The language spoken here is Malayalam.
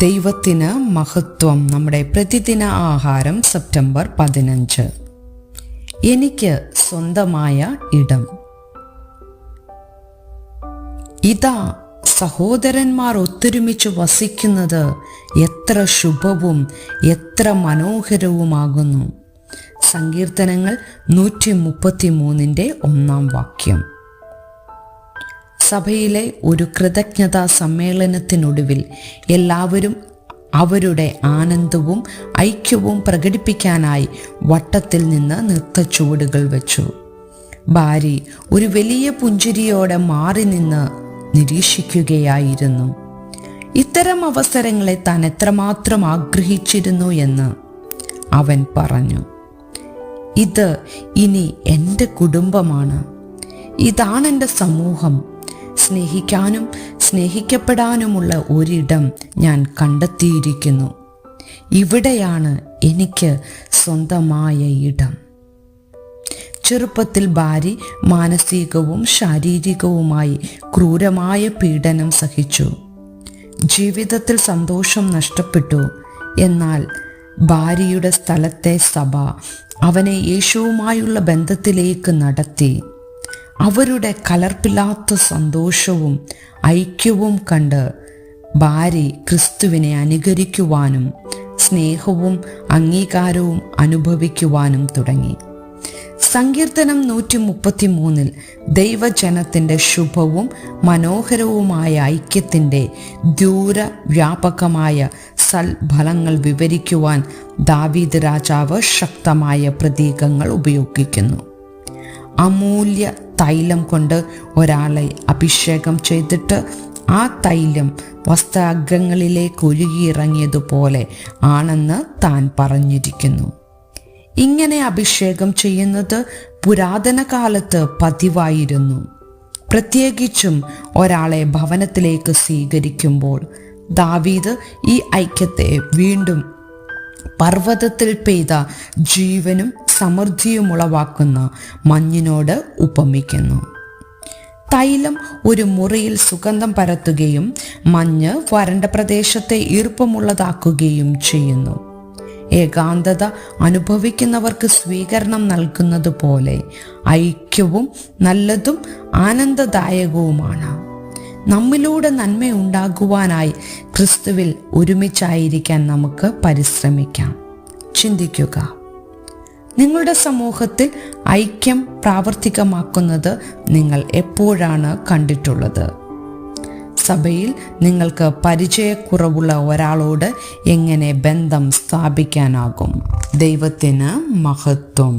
ദൈവത്തിന് മഹത്വം. നമ്മുടെ പ്രതിദിന ആഹാരം സെപ്റ്റംബർ 15. എനിക്ക് സ്വന്തമായ ഇടം. ഇതാ, സഹോദരന്മാർ ഒത്തൊരുമിച്ച് വസിക്കുന്നത് എത്ര ശുഭവും എത്ര മനോഹരവുമാകുന്നു. സങ്കീർത്തനങ്ങൾ 133:1. സഭയിലെ ഒരു കൃതജ്ഞതാ സമ്മേളനത്തിനൊടുവിൽ എല്ലാവരും അവരുടെ ആനന്ദവും ഐക്യവും പ്രകടിപ്പിക്കാനായി വട്ടത്തിൽ നിന്ന് നൃത്തച്ചുവടുകൾ വെച്ചു. ഭാര്യ ഒരു വലിയ പുഞ്ചിരിയോടെ മാറി നിന്ന് നിരീക്ഷിക്കുകയായിരുന്നു. ഇത്തരം അവസരങ്ങളെ താൻ എത്രമാത്രം ആഗ്രഹിച്ചിരുന്നു എന്ന് അവൻ പറഞ്ഞു. ഇത് ഇനി എൻ്റെ കുടുംബമാണ്. ഇതാണ് എൻ്റെ സമൂഹം. സ്നേഹിക്കാനും സ്നേഹിക്കപ്പെടാനുമുള്ള ഒരിടം ഞാൻ കണ്ടെത്തിയിരിക്കുന്നു. ഇവിടെയാണ് എനിക്ക് സ്വന്തമായ ഇടം. ചെറുപ്പത്തിൽ ഭാര്യ മാനസികവും ശാരീരികവുമായി ക്രൂരമായ പീഡനം സഹിച്ചു. ജീവിതത്തിൽ സന്തോഷം നഷ്ടപ്പെട്ടു. എന്നാൽ ഭാര്യയുടെ സ്ഥലത്തെ സഭ അവനെ യേശുവുമായുള്ള ബന്ധത്തിലേക്ക് നടത്തി. അവരുടെ കലർപ്പില്ലാത്ത സന്തോഷവും ഐക്യവും കണ്ട് ഭാര്യ ക്രിസ്തുവിനെ അനുകരിക്കുവാനും സ്നേഹവും അംഗീകാരവും അനുഭവിക്കുവാനും തുടങ്ങി. സങ്കീർത്തനം 133 ദൈവജനത്തിൻ്റെ ശുഭവും മനോഹരവുമായ ഐക്യത്തിൻ്റെ ദൂരവ്യാപകമായ സൽഫലങ്ങൾ വിവരിക്കുവാൻ ദാവീദ് രാജാവ് ശക്തമായ പ്രതീകങ്ങൾ ഉപയോഗിക്കുന്നു. അമൂല്യ തൈലം കൊണ്ട് ഒരാളെ അഭിഷേകം ചെയ്തിട്ട് ആ തൈലം വസ്ത്രാഗ്രങ്ങളിലേക്ക് ഒഴുകിയിറങ്ങിയതുപോലെ ആണെന്ന് താൻ പറഞ്ഞിരിക്കുന്നു. ഇങ്ങനെ അഭിഷേകം ചെയ്യുന്നത് പുരാതന കാലത്ത് പതിവായിരുന്നു. പ്രത്യേകിച്ചും ഒരാളെ ഭവനത്തിലേക്ക് സ്വീകരിക്കുമ്പോൾ. ദാവീദ് ഈ ഐക്യത്തെ വീണ്ടും പർവ്വതത്തിൽ പെയ്ത ജീവനും സമൃദ്ധിയും ഉളവാക്കുന്ന മഞ്ഞിനോട് ഉപമിക്കുന്നു. തൈലം ഒരു മുറിയിൽ സുഗന്ധം പരത്തുകയും മഞ്ഞ് വരണ്ട പ്രദേശത്തെ ഈർപ്പമുള്ളതാക്കുകയും ചെയ്യുന്നു. ഏകാന്തത അനുഭവിക്കുന്നവർക്ക് സ്വീകരണം നൽകുന്നത് പോലെ ഐക്യവും നല്ലതും ആനന്ദദായകവുമാണ്. നമ്മിലൂടെ നന്മയുണ്ടാകുവാനായി ക്രിസ്തുവിൽ ഒരുമിച്ചായിരിക്കാൻ നമുക്ക് പരിശ്രമിക്കാം. ചിന്തിക്കുക, നിങ്ങളുടെ സമൂഹത്തിൽ ഐക്യം പ്രാവർത്തികമാക്കുന്നത് നിങ്ങൾ എപ്പോഴാണ് കണ്ടിട്ടുള്ളത്? സഭയിൽ നിങ്ങൾക്ക് പരിചയക്കുറവുള്ള ഒരാളോട് എങ്ങനെ ബന്ധം സ്ഥാപിക്കാനാകും? ദൈവത്തിന് മഹത്വം.